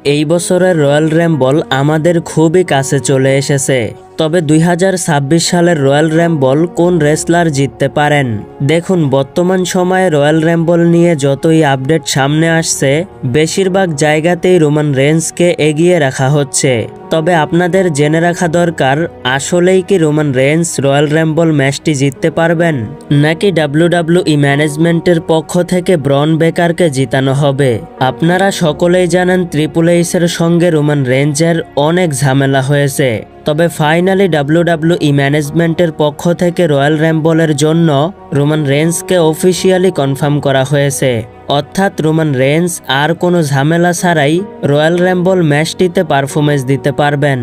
এই বছরের royal Rumble আমাদের খুবই কাছে চলে এসেছে। তবে 2026 সালের রয়্যাল রাম্বল কোন রেসলার জিততে পারেন? দেখুন, বর্তমান সময়ে রয়্যাল রাম্বল নিয়ে যতই আপডেট সামনে আসছে, বেশিরভাগ জায়গাতেই রোমান রেন্সকে এগিয়ে রাখা হচ্ছে। তবে আপনাদের জেনে রাখা দরকার, আসলেই কি রোমান রেন্স রয়্যাল রাম্বল ম্যাচটি জিততে পারবেন, নাকি ডাব্লিউডাব্লিউই ম্যানেজমেন্টের পক্ষ থেকে ব্রন বেকারকে জিতানো হবে? আপনারা সকলেই জানেন ট্রিপল এইচের সঙ্গে রোমান রেঞ্জের অনেক ঝামেলা হয়েছে। তবে ফাইনালি ডাব্লিউডাব্লিউই ম্যানেজমেন্টের পক্ষ থেকে রয়্যাল রাম্বলের জন্য রোমান রেন্সকে অফিসিয়ালি কনফার্ম করা হয়েছে। অর্থাৎ রোমান রেন্স আর কোনো ঝামেলা ছাড়াই রয়্যাল রাম্বল ম্যাচটিতে পারফরমেন্স দিতে পারবেন।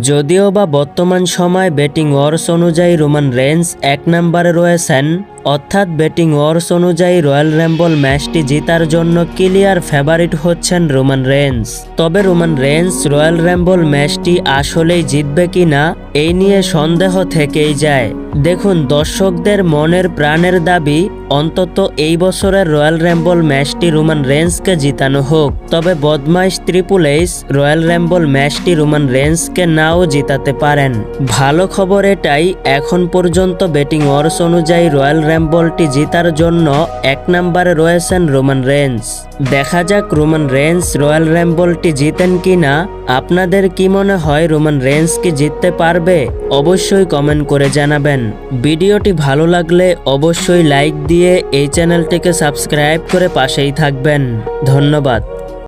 যদিও বা বর্তমান সময় বেটিং ওয়ার্স অনুযায়ী রোমান রেন্স 1 নম্বরে রয়েছেন, অর্থাৎ বেটিং ওয়ার্স অনুযায়ী রয়্যাল রাম্বল ম্যাচটি জেতার জন্য ক্লিয়ার ফেভারিট হচ্ছেন রোমান রেন্স। তবে রোমান রেন্স রয়্যাল রাম্বল ম্যাচটি আসলেই জিতবে কিনা এই নিয়ে সন্দেহ থেকেই যায়। দেখুন, দর্শকদের মনের প্রাণের দাবি অন্তত এই বছরের রয়্যাল রাম্বল ম্যাচটি রোমান রেন্সকে জিতানো হোক। তবে বদমাইশ ট্রিপল এইচ রয়্যাল রাম্বল ম্যাচটি রোমান রেন্সকে নাও জিতাতে পারেন। ভালো খবর এটাই, এখন পর্যন্ত বেটিং ওয়ার্স অনুযায়ী রয়্যাল রাম্বলটি জেতার জন্য 1 নম্বরে রয়েছেন রোমান রেন্স। দেখা যাক রোমান রেন্স রয়্যাল রাম্বলটি জিতেন কিনা। আপনাদের কি মনে হয়, রোমান রেন্স কি জিততে পারবে? অবশ্যই কমেন্ট করে জানাবেন। ভিডিওটি ভালো লাগলে অবশ্যই লাইক দিয়ে এই চ্যানেলটিকে সাবস্ক্রাইব করে পাশেই থাকবেন। ধন্যবাদ।